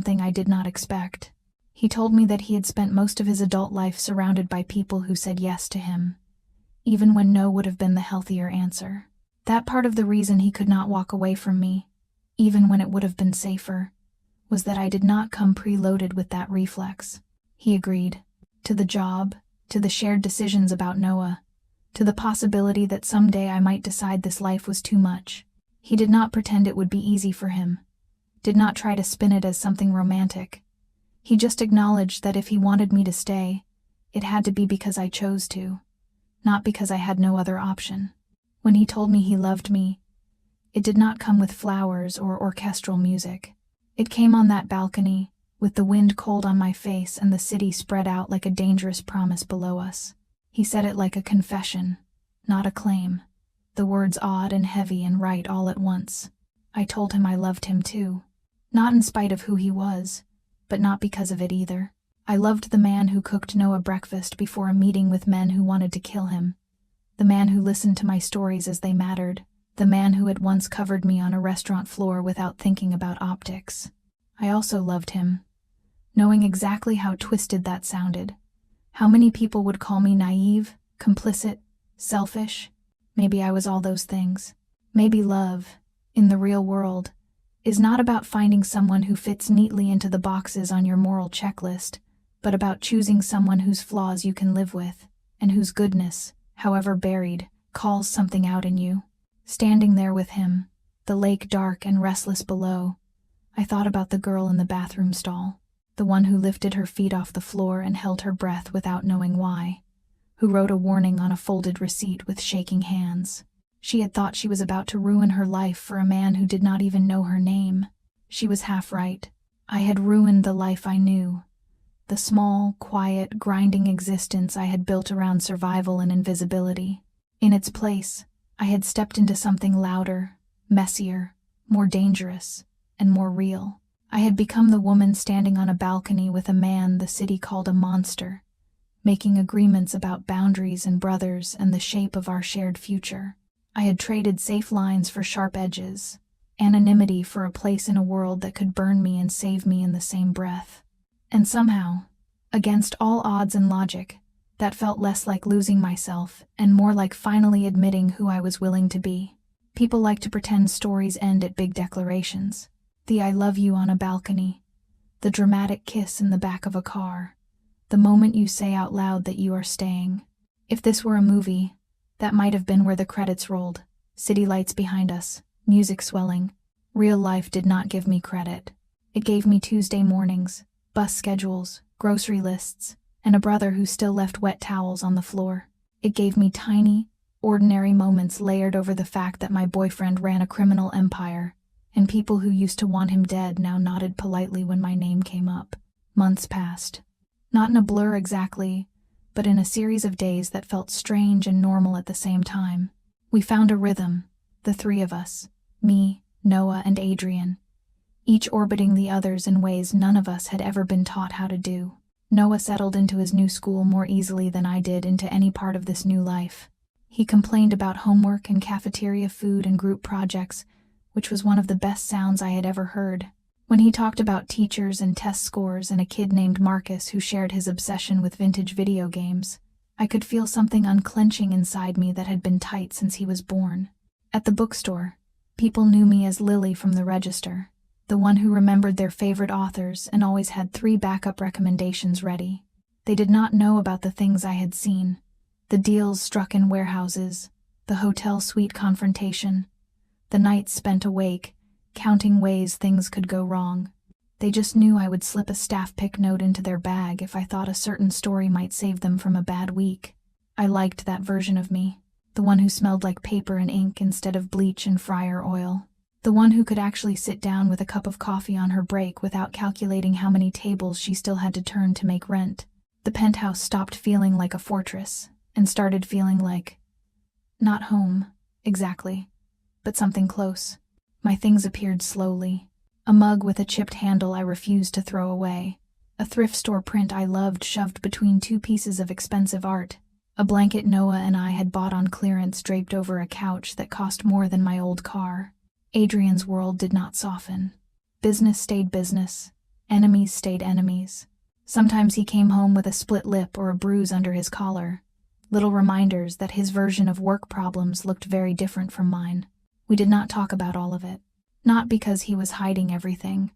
something I did not expect. He told me that he had spent most of his adult life surrounded by people who said yes to him, even when no would have been the healthier answer. That part of the reason he could not walk away from me, even when it would have been safer, was that I did not come preloaded with that reflex. He agreed. To the job, to the shared decisions about Noah, to the possibility that someday I might decide this life was too much. He did not pretend it would be easy for him, did not try to spin it as something romantic. He just acknowledged that if he wanted me to stay, it had to be because I chose to, not because I had no other option. When he told me he loved me, it did not come with flowers or orchestral music. It came on that balcony, with the wind cold on my face and the city spread out like a dangerous promise below us. He said it like a confession, not a claim, the words odd and heavy and right all at once. I told him I loved him too, not in spite of who he was, but not because of it either. I loved the man who cooked Noah breakfast before a meeting with men who wanted to kill him, the man who listened to my stories as they mattered, the man who had once covered me on a restaurant floor without thinking about optics. I also loved him, knowing exactly how twisted that sounded. How many people would call me naive, complicit, selfish? Maybe I was all those things. Maybe love, in the real world, is not about finding someone who fits neatly into the boxes on your moral checklist, but about choosing someone whose flaws you can live with, and whose goodness, however buried, calls something out in you. Standing there with him, the lake dark and restless below, I thought about the girl in the bathroom stall, the one who lifted her feet off the floor and held her breath without knowing why, who wrote a warning on a folded receipt with shaking hands. She had thought she was about to ruin her life for a man who did not even know her name. She was half right. I had ruined the life I knew, the small, quiet, grinding existence I had built around survival and invisibility. In its place, I had stepped into something louder, messier, more dangerous, and more real. I had become the woman standing on a balcony with a man the city called a monster, making agreements about boundaries and brothers and the shape of our shared future. I had traded safe lines for sharp edges, anonymity for a place in a world that could burn me and save me in the same breath. And somehow, against all odds and logic, that felt less like losing myself and more like finally admitting who I was willing to be. People like to pretend stories end at big declarations. The I love you on a balcony, the dramatic kiss in the back of a car, the moment you say out loud that you are staying. If this were a movie, that might have been where the credits rolled, city lights behind us, music swelling. Real life did not give me credit. It gave me Tuesday mornings, bus schedules, grocery lists, and a brother who still left wet towels on the floor. It gave me tiny, ordinary moments layered over the fact that my boyfriend ran a criminal empire, and people who used to want him dead now nodded politely when my name came up. Months passed. Not in a blur exactly, but in a series of days that felt strange and normal at the same time. We found a rhythm, the three of us, me, Noah, and Adrian, each orbiting the others in ways none of us had ever been taught how to do. Noah settled into his new school more easily than I did into any part of this new life. He complained about homework and cafeteria food and group projects, which was one of the best sounds I had ever heard. When he talked about teachers and test scores and a kid named Marcus who shared his obsession with vintage video games, I could feel something unclenching inside me that had been tight since he was born. At the bookstore, people knew me as Lily from the register, the one who remembered their favorite authors and always had 3 backup recommendations ready. They did not know about the things I had seen, the deals struck in warehouses, the hotel suite confrontation, the nights spent awake, counting ways things could go wrong. They just knew I would slip a staff pick note into their bag if I thought a certain story might save them from a bad week. I liked that version of me, the one who smelled like paper and ink instead of bleach and fryer oil, the one who could actually sit down with a cup of coffee on her break without calculating how many tables she still had to turn to make rent. The penthouse stopped feeling like a fortress and started feeling like, not home, exactly, but something close. My things appeared slowly. A mug with a chipped handle I refused to throw away. A thrift store print I loved shoved between 2 pieces of expensive art. A blanket Noah and I had bought on clearance draped over a couch that cost more than my old car. Adrian's world did not soften. Business stayed business, Enemies stayed enemies. Sometimes he came home with a split lip or a bruise under his collar, little reminders that his version of work problems looked very different from mine. We did not talk about all of it, not because he was hiding everything,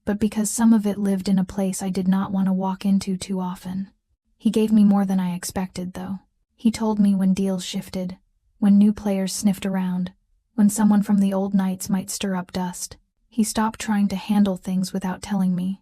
but because some of it lived in a place I did not want to walk into too often. He gave me more than I expected, though. He told me when deals shifted, when new players sniffed around, when someone from the old nights might stir up dust. He stopped trying to handle things without telling me.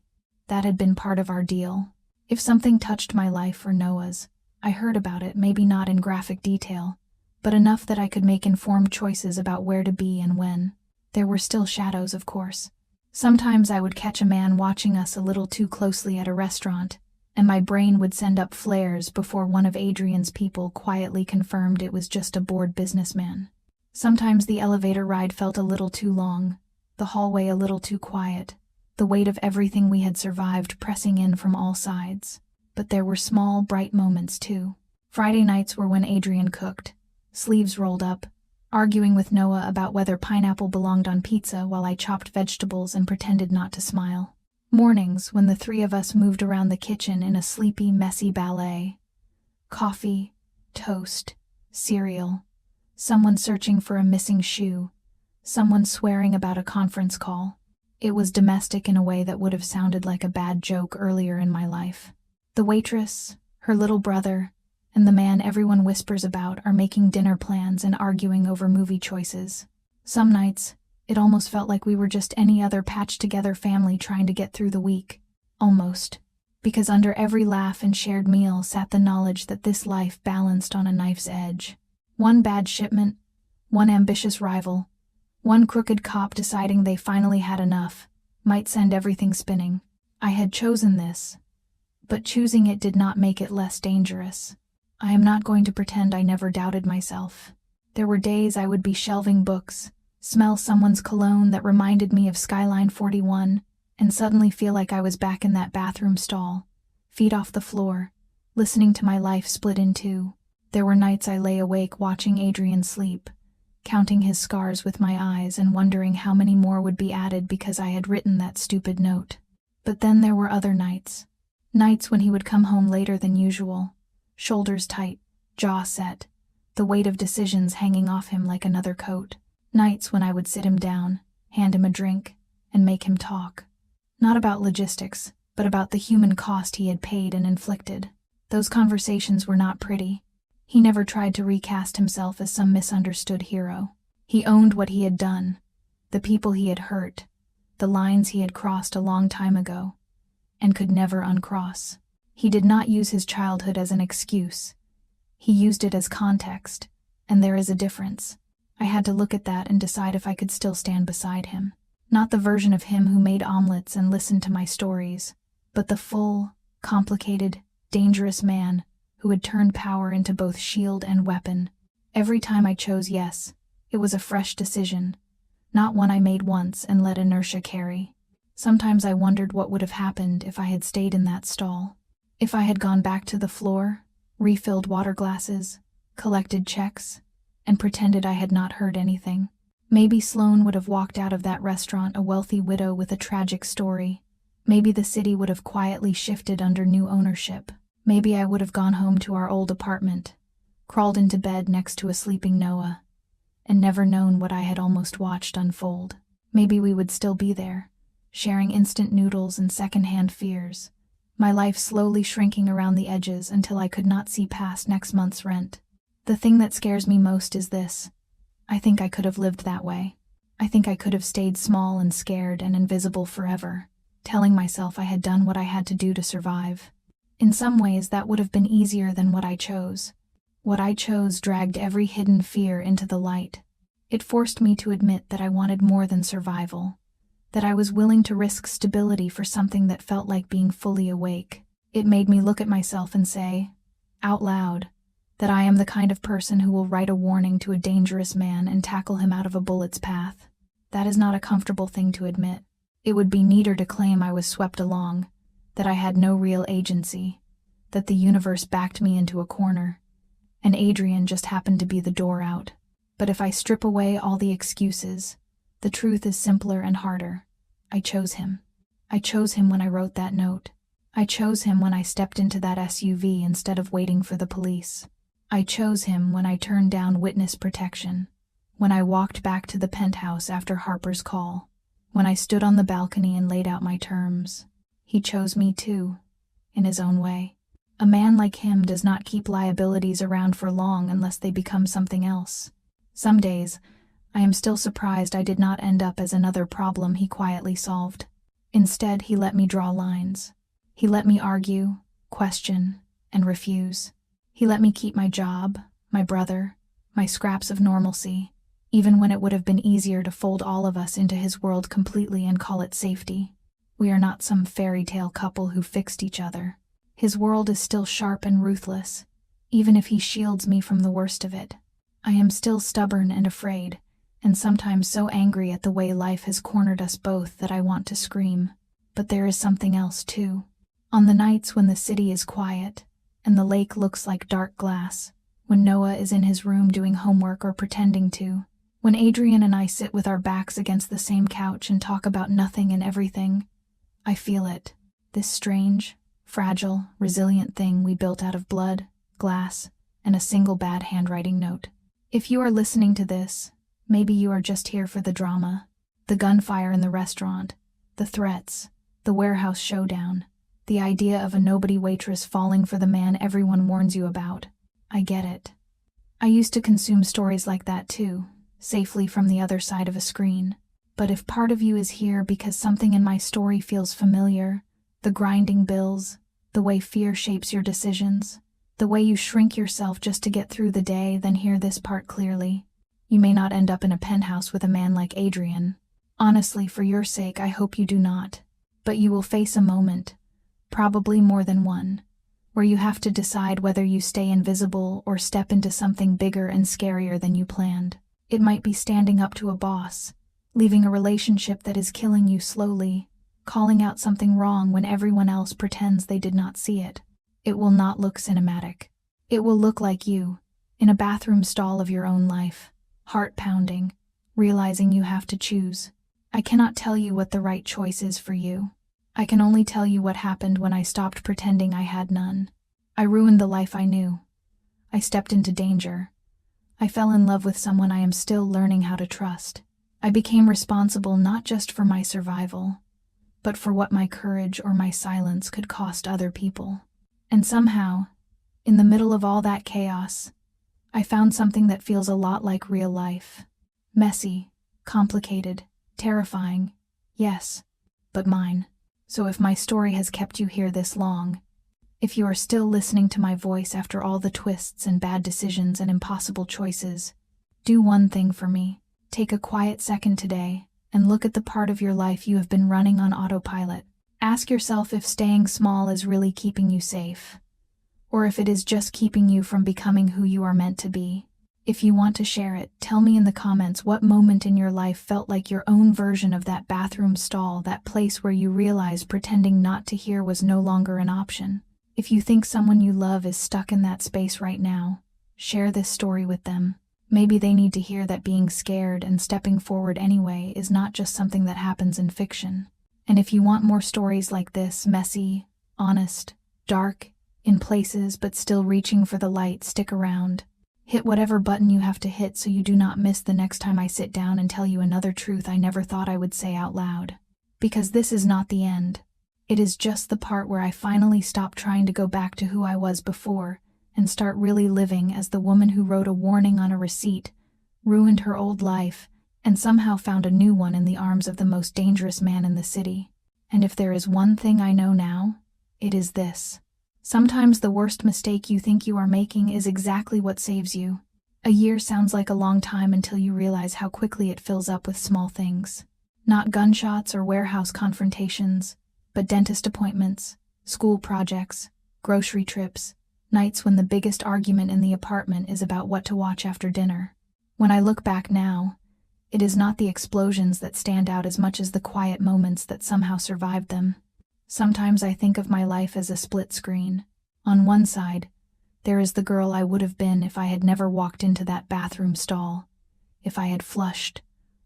That had been part of our deal. If something touched my life or Noah's, I heard about it, maybe not in graphic detail, but enough that I could make informed choices about where to be and when. There were still shadows, of course. Sometimes I would catch a man watching us a little too closely at a restaurant, and my brain would send up flares before one of Adrian's people quietly confirmed it was just a bored businessman. Sometimes the elevator ride felt a little too long, the hallway a little too quiet, the weight of everything we had survived pressing in from all sides. But there were small, bright moments too. Friday nights were when Adrian cooked, sleeves rolled up, arguing with Noah about whether pineapple belonged on pizza while I chopped vegetables and pretended not to smile. Mornings when the three of us moved around the kitchen in a sleepy, messy ballet. Coffee, toast, cereal, someone searching for a missing shoe, someone swearing about a conference call. It was domestic in a way that would have sounded like a bad joke earlier in my life. The waitress, her little brother, and the man everyone whispers about are making dinner plans and arguing over movie choices. Some nights, it almost felt like we were just any other patched-together family trying to get through the week. Almost. Because under every laugh and shared meal sat the knowledge that this life balanced on a knife's edge. One bad shipment, one ambitious rival, one crooked cop deciding they finally had enough, might send everything spinning. I had chosen this, but choosing it did not make it less dangerous. I am not going to pretend I never doubted myself. There were days I would be shelving books, smell someone's cologne that reminded me of Skyline 41, and suddenly feel like I was back in that bathroom stall, feet off the floor, listening to my life split in two. There were nights I lay awake watching Adrian sleep, counting his scars with my eyes and wondering how many more would be added because I had written that stupid note. But then there were other nights. Nights when he would come home later than usual, shoulders tight, jaw set, the weight of decisions hanging off him like another coat. Nights when I would sit him down, hand him a drink, and make him talk. Not about logistics, but about the human cost he had paid and inflicted. Those conversations were not pretty. He never tried to recast himself as some misunderstood hero. He owned what he had done, the people he had hurt, the lines he had crossed a long time ago, and could never uncross. He did not use his childhood as an excuse. He used it as context, and there is a difference. I had to look at that and decide if I could still stand beside him. Not the version of him who made omelets and listened to my stories, but the full, complicated, dangerous man who had turned power into both shield and weapon. Every time I chose yes, it was a fresh decision, not one I made once and let inertia carry. Sometimes I wondered what would have happened if I had stayed in that stall. If I had gone back to the floor, refilled water glasses, collected checks, and pretended I had not heard anything. Maybe Sloane would have walked out of that restaurant a wealthy widow with a tragic story. Maybe the city would have quietly shifted under new ownership. Maybe I would have gone home to our old apartment, crawled into bed next to a sleeping Noah, and never known what I had almost watched unfold. Maybe we would still be there, sharing instant noodles and secondhand fears, my life slowly shrinking around the edges until I could not see past next month's rent. The thing that scares me most is this. I think I could have lived that way. I think I could have stayed small and scared and invisible forever, telling myself I had done what I had to do to survive. In some ways, that would have been easier than what I chose. What I chose dragged every hidden fear into the light. It forced me to admit that I wanted more than survival, that I was willing to risk stability for something that felt like being fully awake. It made me look at myself and say, out loud, that I am the kind of person who will write a warning to a dangerous man and tackle him out of a bullet's path. That is not a comfortable thing to admit. It would be neater to claim I was swept along, that I had no real agency, that the universe backed me into a corner, and Adrian just happened to be the door out. But if I strip away all the excuses, the truth is simpler and harder. I chose him. I chose him when I wrote that note. I chose him when I stepped into that SUV instead of waiting for the police. I chose him when I turned down witness protection, when I walked back to the penthouse after Harper's call, when I stood on the balcony and laid out my terms. He chose me too, in his own way. A man like him does not keep liabilities around for long unless they become something else. Some days, I am still surprised I did not end up as another problem he quietly solved. Instead, he let me draw lines. He let me argue, question, and refuse. He let me keep my job, my brother, my scraps of normalcy, even when it would have been easier to fold all of us into his world completely and call it safety. We are not some fairy tale couple who fixed each other. His world is still sharp and ruthless, even if he shields me from the worst of it. I am still stubborn and afraid, and sometimes so angry at the way life has cornered us both that I want to scream. But there is something else too. On the nights when the city is quiet, and the lake looks like dark glass, when Noah is in his room doing homework or pretending to, when Adrian and I sit with our backs against the same couch and talk about nothing and everything, I feel it. This strange, fragile, resilient thing we built out of blood, glass, and a single bad handwriting note. If you are listening to this, maybe you are just here for the drama, the gunfire in the restaurant, the threats, the warehouse showdown, the idea of a nobody waitress falling for the man everyone warns you about. I get it. I used to consume stories like that too, safely from the other side of a screen. But if part of you is here because something in my story feels familiar, the grinding bills, the way fear shapes your decisions, the way you shrink yourself just to get through the day, then hear this part clearly. You may not end up in a penthouse with a man like Adrian. Honestly, for your sake, I hope you do not. But you will face a moment, probably more than one, where you have to decide whether you stay invisible or step into something bigger and scarier than you planned. It might be standing up to a boss, leaving a relationship that is killing you slowly, calling out something wrong when everyone else pretends they did not see it. It will not look cinematic. It will look like you, in a bathroom stall of your own life, heart pounding, realizing you have to choose. I cannot tell you what the right choice is for you. I can only tell you what happened when I stopped pretending I had none. I ruined the life I knew. I stepped into danger. I fell in love with someone I am still learning how to trust. I became responsible not just for my survival, but for what my courage or my silence could cost other people. And somehow, in the middle of all that chaos, I found something that feels a lot like real life. Messy, complicated, terrifying, yes, but mine. So if my story has kept you here this long, if you are still listening to my voice after all the twists and bad decisions and impossible choices, do one thing for me. Take a quiet second today and look at the part of your life you have been running on autopilot. Ask yourself if staying small is really keeping you safe, or if it is just keeping you from becoming who you are meant to be. If you want to share it, tell me in the comments what moment in your life felt like your own version of that bathroom stall, that place where you realized pretending not to hear was no longer an option. If you think someone you love is stuck in that space right now, share this story with them. Maybe they need to hear that being scared and stepping forward anyway is not just something that happens in fiction. And if you want more stories like this, messy, honest, dark, in places but still reaching for the light, stick around. Hit whatever button you have to hit so you do not miss the next time I sit down and tell you another truth I never thought I would say out loud. Because this is not the end. It is just the part where I finally stop trying to go back to who I was before and start really living as the woman who wrote a warning on a receipt, ruined her old life, and somehow found a new one in the arms of the most dangerous man in the city. And if there is one thing I know now, it is this. Sometimes the worst mistake you think you are making is exactly what saves you. A year sounds like a long time until you realize how quickly it fills up with small things. Not gunshots or warehouse confrontations, but dentist appointments, school projects, grocery trips, nights when the biggest argument in the apartment is about what to watch after dinner. When I look back now, it is not the explosions that stand out as much as the quiet moments that somehow survived them. Sometimes I think of my life as a split screen. On one side, there is the girl I would have been if I had never walked into that bathroom stall, if I had flushed,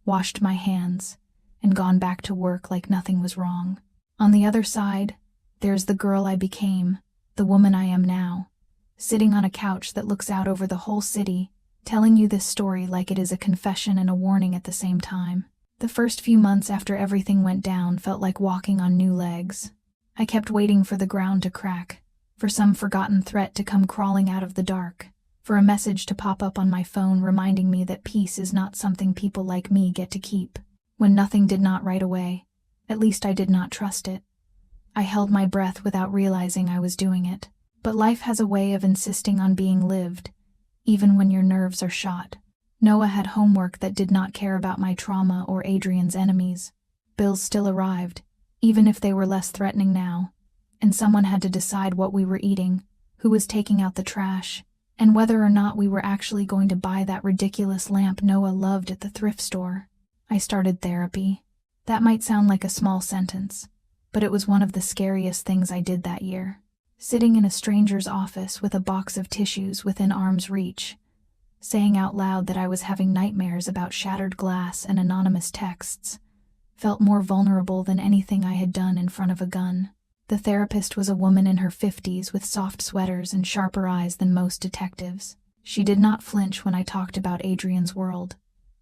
washed my hands, and gone back to work like nothing was wrong. On the other side, there's the girl I became, the woman I am now, sitting on a couch that looks out over the whole city, telling you this story like it is a confession and a warning at the same time. The first few months after everything went down felt like walking on new legs. I kept waiting for the ground to crack, for some forgotten threat to come crawling out of the dark, for a message to pop up on my phone reminding me that peace is not something people like me get to keep. When nothing did not right away, at least I did not trust it. I held my breath without realizing I was doing it. But life has a way of insisting on being lived, even when your nerves are shot. Noah had homework that did not care about my trauma or Adrian's enemies. Bills still arrived, even if they were less threatening now. And someone had to decide what we were eating, who was taking out the trash, and whether or not we were actually going to buy that ridiculous lamp Noah loved at the thrift store. I started therapy. That might sound like a small sentence, but it was one of the scariest things I did that year. Sitting in a stranger's office with a box of tissues within arm's reach, saying out loud that I was having nightmares about shattered glass and anonymous texts, felt more vulnerable than anything I had done in front of a gun. The therapist was a woman in her 50s with soft sweaters and sharper eyes than most detectives. She did not flinch when I talked about Adrian's world.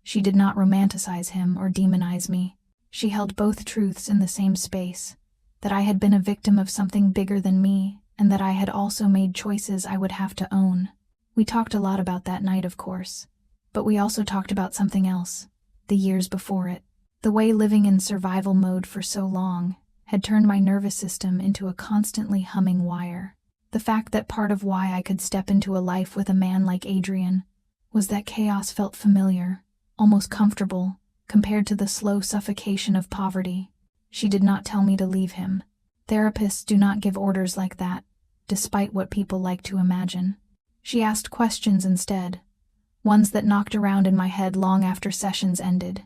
She did not romanticize him or demonize me. She held both truths in the same space, that I had been a victim of something bigger than me, and that I had also made choices I would have to own. We talked a lot about that night, of course, but we also talked about something else, the years before it. The way living in survival mode for so long had turned my nervous system into a constantly humming wire. The fact that part of why I could step into a life with a man like Adrian was that chaos felt familiar, almost comfortable, compared to the slow suffocation of poverty. She did not tell me to leave him. Therapists do not give orders like that, despite what people like to imagine. She asked questions instead, ones that knocked around in my head long after sessions ended.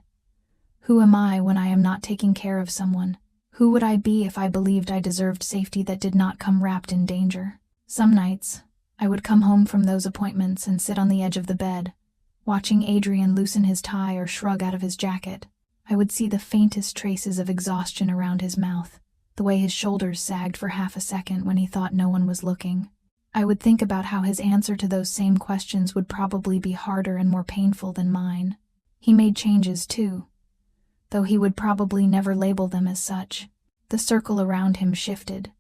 Who am I when I am not taking care of someone? Who would I be if I believed I deserved safety that did not come wrapped in danger? Some nights, I would come home from those appointments and sit on the edge of the bed, watching Adrian loosen his tie or shrug out of his jacket. I would see the faintest traces of exhaustion around his mouth, the way his shoulders sagged for half a second when he thought no one was looking. I would think about how his answer to those same questions would probably be harder and more painful than mine. He made changes too, though he would probably never label them as such. The circle around him shifted.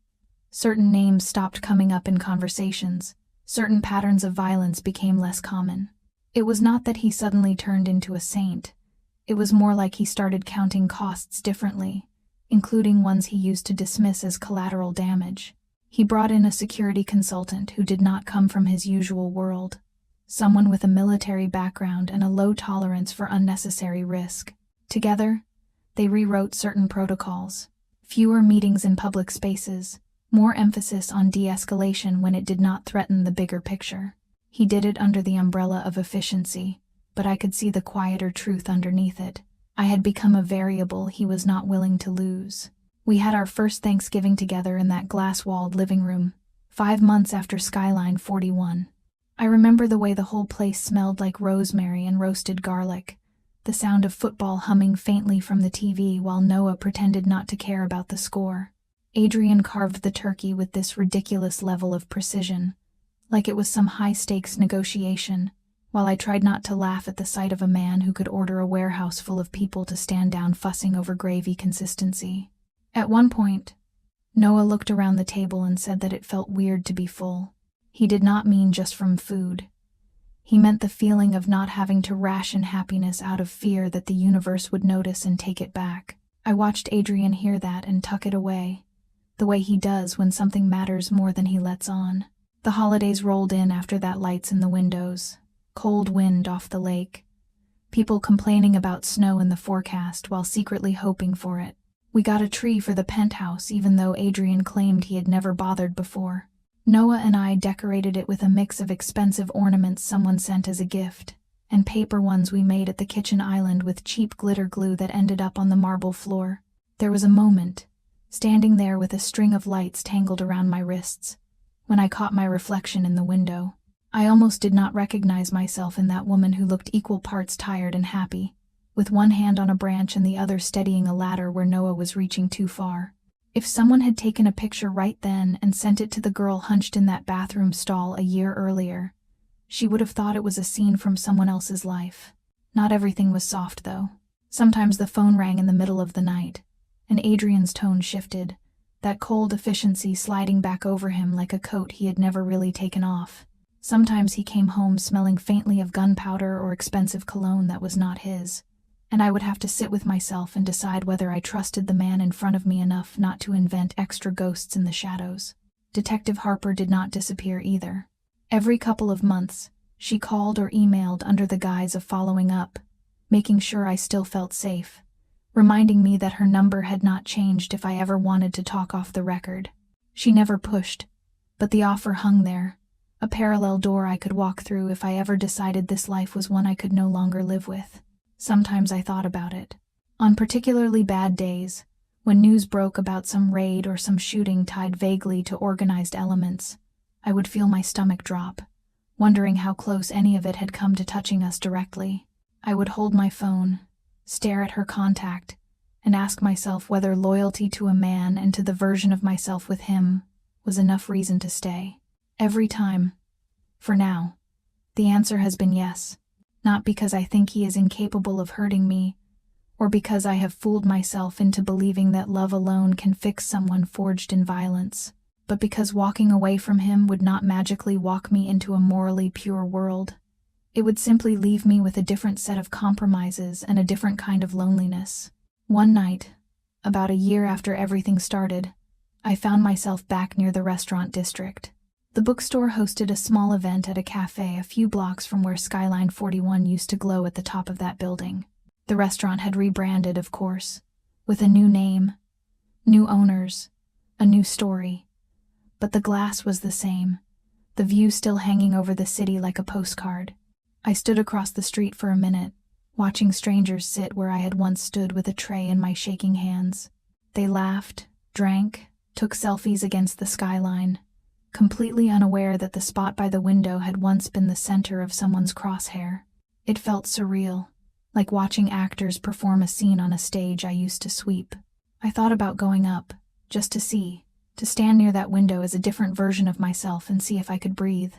Certain names stopped coming up in conversations. Certain patterns of violence became less common. It was not that he suddenly turned into a saint. It was more like he started counting costs differently, including ones he used to dismiss as collateral damage. He brought in a security consultant who did not come from his usual world, someone with a military background and a low tolerance for unnecessary risk. Together, they rewrote certain protocols. Fewer meetings in public spaces, more emphasis on de-escalation when it did not threaten the bigger picture. He did it under the umbrella of efficiency, but I could see the quieter truth underneath it. I had become a variable he was not willing to lose. We had our first Thanksgiving together in that glass-walled living room, 5 months after Skyline 41. I remember the way the whole place smelled like rosemary and roasted garlic, the sound of football humming faintly from the TV while Noah pretended not to care about the score. Adrian carved the turkey with this ridiculous level of precision, like it was some high-stakes negotiation, while I tried not to laugh at the sight of a man who could order a warehouse full of people to stand down fussing over gravy consistency. At one point, Noah looked around the table and said that it felt weird to be full. He did not mean just from food. He meant the feeling of not having to ration happiness out of fear that the universe would notice and take it back. I watched Adrian hear that and tuck it away, the way he does when something matters more than he lets on. The holidays rolled in after that, lights in the windows, cold wind off the lake, people complaining about snow in the forecast while secretly hoping for it. We got a tree for the penthouse even though Adrian claimed he had never bothered before. Noah and I decorated it with a mix of expensive ornaments someone sent as a gift, and paper ones we made at the kitchen island with cheap glitter glue that ended up on the marble floor. There was a moment, standing there with a string of lights tangled around my wrists, when I caught my reflection in the window. I almost did not recognize myself in that woman who looked equal parts tired and happy, with one hand on a branch and the other steadying a ladder where Noah was reaching too far. If someone had taken a picture right then and sent it to the girl hunched in that bathroom stall a year earlier, she would have thought it was a scene from someone else's life. Not everything was soft, though. Sometimes the phone rang in the middle of the night, and Adrian's tone shifted, that cold efficiency sliding back over him like a coat he had never really taken off. Sometimes he came home smelling faintly of gunpowder or expensive cologne that was not his, and I would have to sit with myself and decide whether I trusted the man in front of me enough not to invent extra ghosts in the shadows. Detective Harper did not disappear either. Every couple of months, she called or emailed under the guise of following up, making sure I still felt safe, reminding me that her number had not changed if I ever wanted to talk off the record. She never pushed, but the offer hung there, a parallel door I could walk through if I ever decided this life was one I could no longer live with. Sometimes I thought about it. On particularly bad days, when news broke about some raid or some shooting tied vaguely to organized elements, I would feel my stomach drop, wondering how close any of it had come to touching us directly. I would hold my phone, stare at her contact, and ask myself whether loyalty to a man and to the version of myself with him was enough reason to stay. Every time, for now, the answer has been yes. Not because I think he is incapable of hurting me, or because I have fooled myself into believing that love alone can fix someone forged in violence, but because walking away from him would not magically walk me into a morally pure world. It would simply leave me with a different set of compromises and a different kind of loneliness. One night, about a year after everything started, I found myself back near the restaurant district. The bookstore hosted a small event at a cafe a few blocks from where Skyline 41 used to glow at the top of that building. The restaurant had rebranded, of course, with a new name, new owners, a new story. But the glass was the same, the view still hanging over the city like a postcard. I stood across the street for a minute, watching strangers sit where I had once stood with a tray in my shaking hands. They laughed, drank, took selfies against the skyline, completely unaware that the spot by the window had once been the center of someone's crosshair. It felt surreal, like watching actors perform a scene on a stage I used to sweep. I thought about going up, just to see, to stand near that window as a different version of myself and see if I could breathe.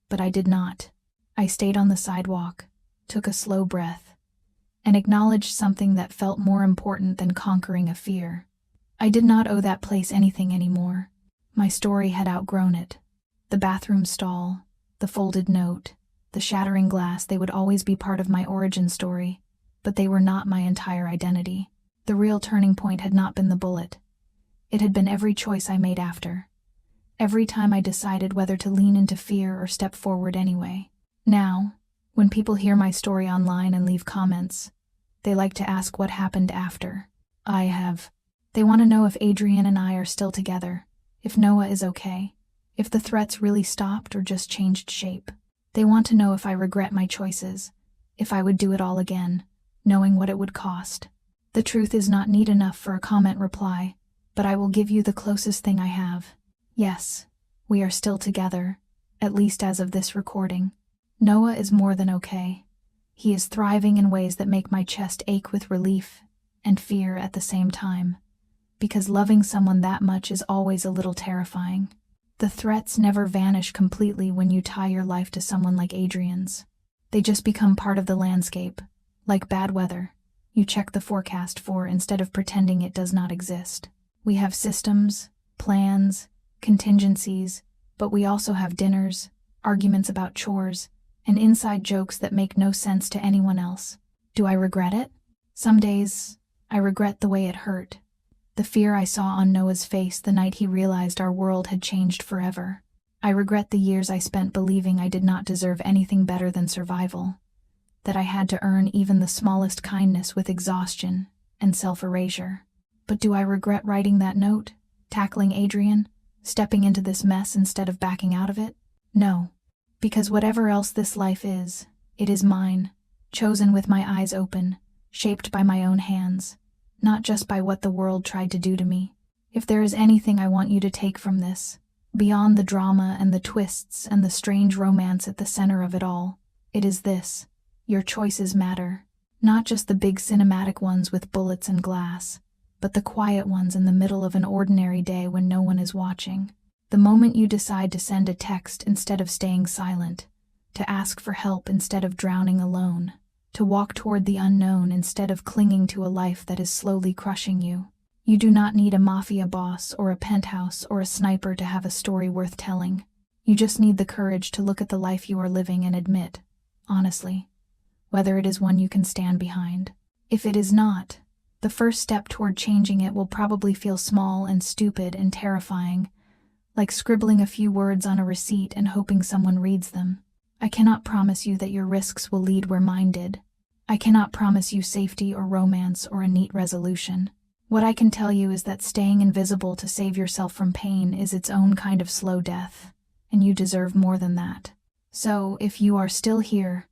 But I did not. I stayed on the sidewalk, took a slow breath, and acknowledged something that felt more important than conquering a fear. I did not owe that place anything anymore. My story had outgrown it. The bathroom stall, the folded note, the shattering glass, they would always be part of my origin story, but they were not my entire identity. The real turning point had not been the bullet. It had been every choice I made after. Every time I decided whether to lean into fear or step forward anyway. Now, when people hear my story online and leave comments, they like to ask what happened after. They want to know if Adrian and I are still together, if Noah is okay, if the threats really stopped or just changed shape. They want to know if I regret my choices, if I would do it all again, knowing what it would cost. The truth is not neat enough for a comment reply, but I will give you the closest thing I have. Yes, we are still together, at least as of this recording. Noah is more than okay. He is thriving in ways that make my chest ache with relief and fear at the same time, because loving someone that much is always a little terrifying. The threats never vanish completely when you tie your life to someone like Adrian's. They just become part of the landscape, like bad weather. You check the forecast for instead of pretending it does not exist. We have systems, plans, contingencies, but we also have dinners, arguments about chores, and inside jokes that make no sense to anyone else. Do I regret it? Some days, I regret the way it hurt. The fear I saw on Noah's face the night he realized our world had changed forever. I regret the years I spent believing I did not deserve anything better than survival, that I had to earn even the smallest kindness with exhaustion and self-erasure. But do I regret writing that note, tackling Adrian, stepping into this mess instead of backing out of it? No. Because whatever else this life is, it is mine, chosen with my eyes open, shaped by my own hands, not just by what the world tried to do to me. If there is anything I want you to take from this, beyond the drama and the twists and the strange romance at the center of it all, it is this: your choices matter. Not just the big cinematic ones with bullets and glass, but the quiet ones in the middle of an ordinary day when no one is watching. The moment you decide to send a text instead of staying silent, to ask for help instead of drowning alone, to walk toward the unknown instead of clinging to a life that is slowly crushing you. You do not need a mafia boss or a penthouse or a sniper to have a story worth telling. You just need the courage to look at the life you are living and admit, honestly, whether it is one you can stand behind. If it is not, the first step toward changing it will probably feel small and stupid and terrifying, like scribbling a few words on a receipt and hoping someone reads them. I cannot promise you that your risks will lead where mine did. I cannot promise you safety or romance or a neat resolution. What I can tell you is that staying invisible to save yourself from pain is its own kind of slow death, and you deserve more than that. So, if you are still here,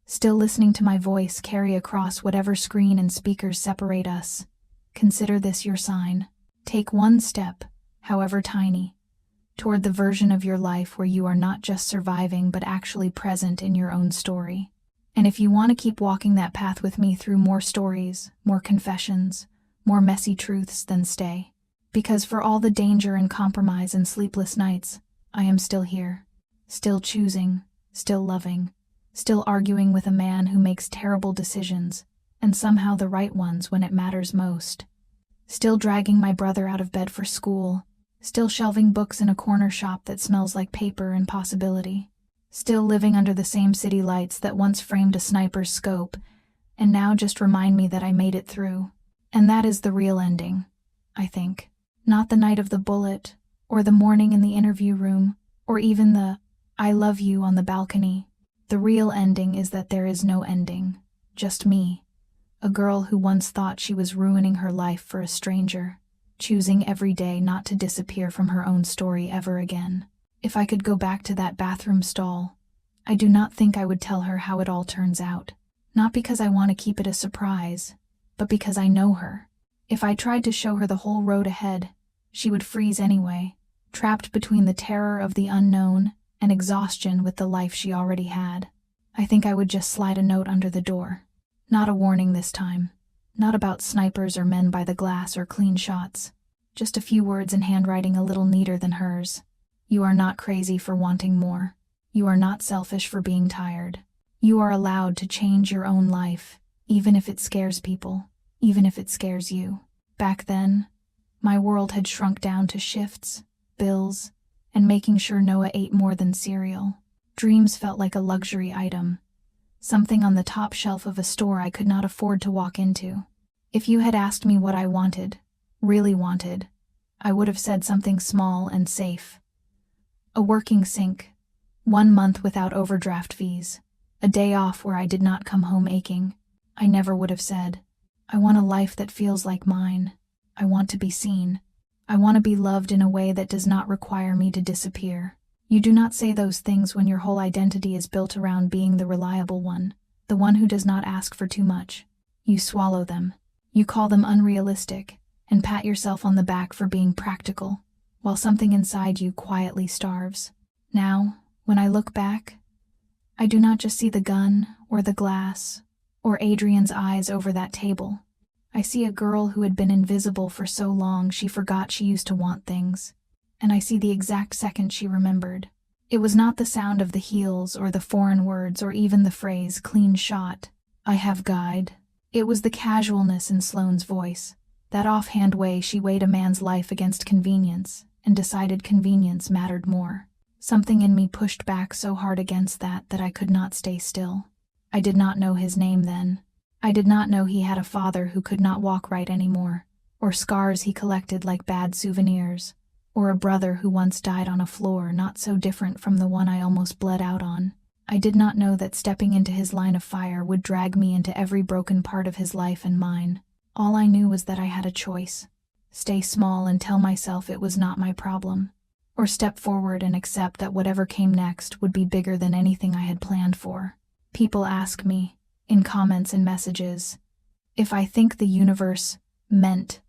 still listening to my voice carry across whatever screen and speakers separate us, consider this your sign. Take one step, however tiny, toward the version of your life where you are not just surviving but actually present in your own story. And if you want to keep walking that path with me through more stories, more confessions, more messy truths, then stay. Because for all the danger and compromise and sleepless nights, I am still here. Still choosing, still loving, still arguing with a man who makes terrible decisions, and somehow the right ones when it matters most. Still dragging my brother out of bed for school, still shelving books in a corner shop that smells like paper and possibility. Still living under the same city lights that once framed a sniper's scope, and now just remind me that I made it through. And that is the real ending, I think. Not the night of the bullet, or the morning in the interview room, or even the "I love you" on the balcony. The real ending is that there is no ending. Just me, a girl who once thought she was ruining her life for a stranger, choosing every day not to disappear from her own story ever again. If I could go back to that bathroom stall, I do not think I would tell her how it all turns out. Not because I want to keep it a surprise, but because I know her. If I tried to show her the whole road ahead, she would freeze anyway, trapped between the terror of the unknown and exhaustion with the life she already had. I think I would just slide a note under the door. Not a warning this time. Not about snipers or men by the glass or clean shots. Just a few words in handwriting a little neater than hers. You are not crazy for wanting more. You are not selfish for being tired. You are allowed to change your own life, even if it scares people, even if it scares you. Back then, my world had shrunk down to shifts, bills, and making sure Noah ate more than cereal. Dreams felt like a luxury item, something on the top shelf of a store I could not afford to walk into. If you had asked me what I wanted, really wanted, I would have said something small and safe. A working sink, 1 month without overdraft fees, a day off where I did not come home aching. I never would have said, I want a life that feels like mine. I want to be seen. I want to be loved in a way that does not require me to disappear. You do not say those things when your whole identity is built around being the reliable one, the one who does not ask for too much. You swallow them. You call them unrealistic, and pat yourself on the back for being practical, while something inside you quietly starves. Now, when I look back, I do not just see the gun, or the glass, or Adrian's eyes over that table. I see a girl who had been invisible for so long she forgot she used to want things. And I see the exact second she remembered. It was not the sound of the heels or the foreign words or even the phrase "clean shot, I have guide." It was the casualness in Sloane's voice, that offhand way she weighed a man's life against convenience and decided convenience mattered more. Something in me pushed back so hard against that I could not stay still. I did not know his name then. I did not know he had a father who could not walk right anymore, or scars he collected like bad souvenirs, or a brother who once died on a floor not so different from the one I almost bled out on. I did not know that stepping into his line of fire would drag me into every broken part of his life and mine. All I knew was that I had a choice. Stay small and tell myself it was not my problem, or step forward and accept that whatever came next would be bigger than anything I had planned for. People ask me, in comments and messages, if I think the universe meant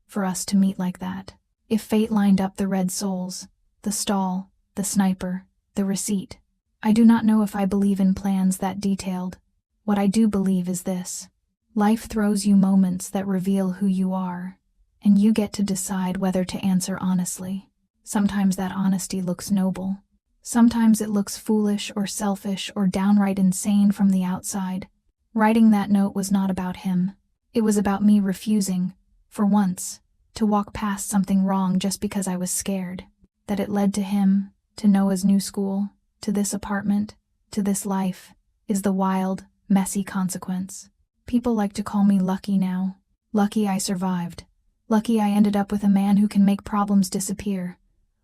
for us to meet like that. If fate lined up the red souls, the stall, the sniper, the receipt. I do not know if I believe in plans that detailed. What I do believe is this. Life throws you moments that reveal who you are, and you get to decide whether to answer honestly. Sometimes that honesty looks noble. Sometimes it looks foolish or selfish or downright insane from the outside. Writing that note was not about him. It was about me refusing, for once, to walk past something wrong just because I was scared. That it led to him, to Noah's new school, to this apartment, to this life, is the wild, messy consequence. People like to call me lucky now. Lucky I survived. Lucky I ended up with a man who can make problems disappear.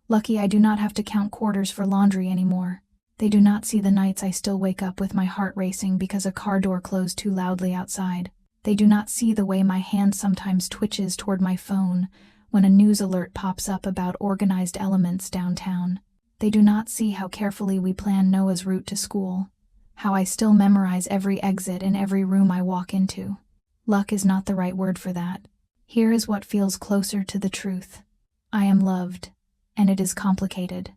Lucky I do not have to count quarters for laundry anymore. They do not see the nights I still wake up with my heart racing because a car door closed too loudly outside. They do not see the way my hand sometimes twitches toward my phone when a news alert pops up about organized elements downtown. They do not see how carefully we plan Noah's route to school, how I still memorize every exit in every room I walk into. Luck is not the right word for that. Here is what feels closer to the truth. I am loved, and it is complicated.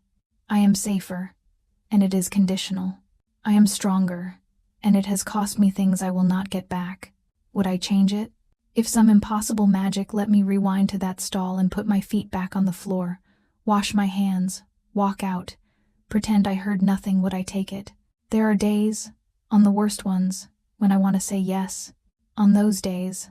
I am safer, and it is conditional. I am stronger, and it has cost me things I will not get back. Would I change it? If some impossible magic let me rewind to that stall and put my feet back on the floor, wash my hands, walk out, pretend I heard nothing, would I take it? There are days, on the worst ones, when I want to say yes. On those days,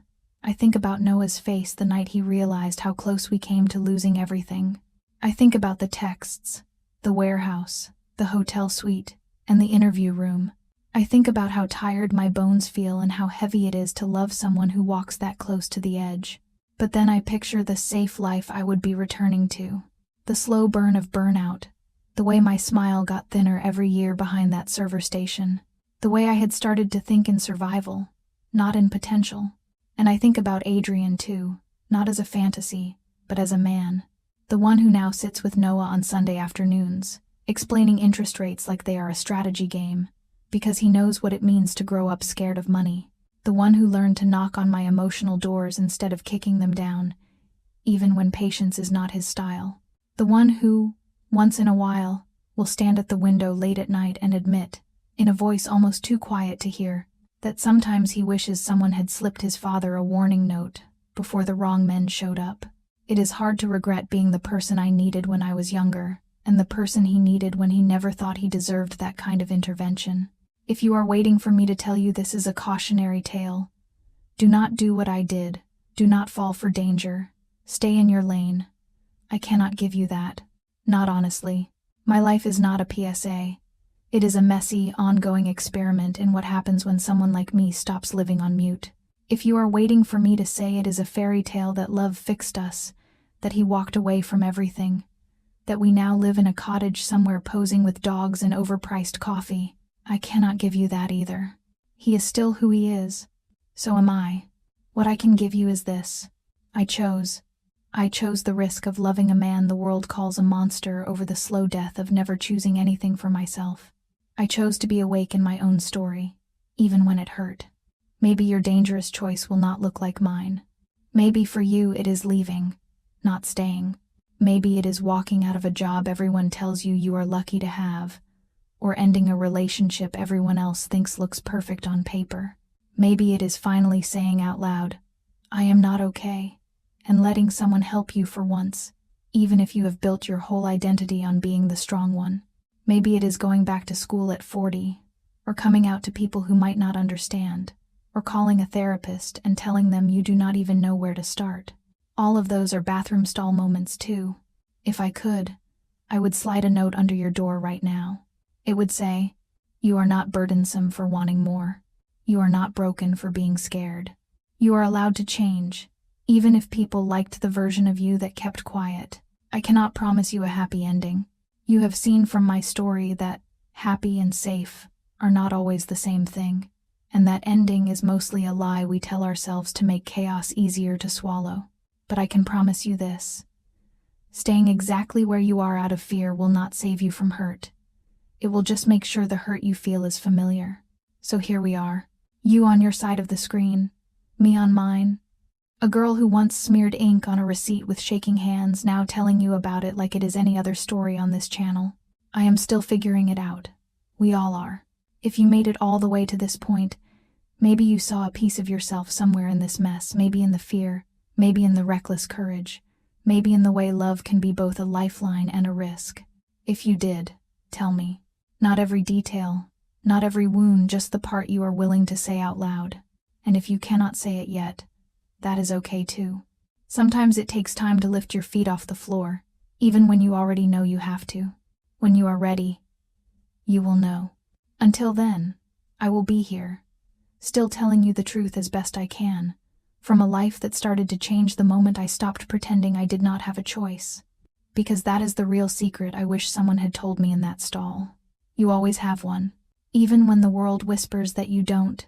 I think about Noah's face the night he realized how close we came to losing everything. I think about the texts, the warehouse, the hotel suite, and the interview room. I think about how tired my bones feel and how heavy it is to love someone who walks that close to the edge. But then I picture the safe life I would be returning to. The slow burn of burnout. The way my smile got thinner every year behind that server station. The way I had started to think in survival, not in potential. And I think about Adrian too, not as a fantasy, but as a man. The one who now sits with Noah on Sunday afternoons, explaining interest rates like they are a strategy game, because he knows what it means to grow up scared of money. The one who learned to knock on my emotional doors instead of kicking them down, even when patience is not his style. The one who, once in a while, will stand at the window late at night and admit, in a voice almost too quiet to hear, that sometimes he wishes someone had slipped his father a warning note before the wrong men showed up. It is hard to regret being the person I needed when I was younger, and the person he needed when he never thought he deserved that kind of intervention. If you are waiting for me to tell you this is a cautionary tale, do not do what I did. Do not fall for danger. Stay in your lane. I cannot give you that. Not honestly. My life is not a PSA. It is a messy, ongoing experiment in what happens when someone like me stops living on mute. If you are waiting for me to say it is a fairy tale that love fixed us, that he walked away from everything, that we now live in a cottage somewhere posing with dogs and overpriced coffee, I cannot give you that either. He is still who he is. So am I. What I can give you is this. I chose the risk of loving a man the world calls a monster over the slow death of never choosing anything for myself. I chose to be awake in my own story, even when it hurt. Maybe your dangerous choice will not look like mine. Maybe for you it is leaving, not staying. Maybe it is walking out of a job everyone tells you you are lucky to have, or ending a relationship everyone else thinks looks perfect on paper. Maybe it is finally saying out loud, I am not okay, and letting someone help you for once, even if you have built your whole identity on being the strong one. Maybe it is going back to school at 40, or coming out to people who might not understand, or calling a therapist and telling them you do not even know where to start. All of those are bathroom stall moments too. If I could, I would slide a note under your door right now. It would say, you are not burdensome for wanting more. You are not broken for being scared. You are allowed to change, even if people liked the version of you that kept quiet. I cannot promise you a happy ending. You have seen from my story that happy and safe are not always the same thing, and that ending is mostly a lie we tell ourselves to make chaos easier to swallow. But I can promise you this. Staying exactly where you are out of fear will not save you from hurt. It will just make sure the hurt you feel is familiar. So here we are. You on your side of the screen, me on mine. A girl who once smeared ink on a receipt with shaking hands, now telling you about it like it is any other story on this channel. I am still figuring it out. We all are. If you made it all the way to this point, maybe you saw a piece of yourself somewhere in this mess, maybe in the fear, Maybe in the reckless courage. Maybe in the way love can be both a lifeline and a risk. If you did, tell me. Not every detail, not every wound, just the part you are willing to say out loud. And if you cannot say it yet, that is okay too. Sometimes it takes time to lift your feet off the floor, even when you already know you have to. When you are ready, you will know. Until then, I will be here, still telling you the truth as best I can, from a life that started to change the moment I stopped pretending I did not have a choice. Because that is the real secret I wish someone had told me in that stall. You always have one. Even when the world whispers that you don't,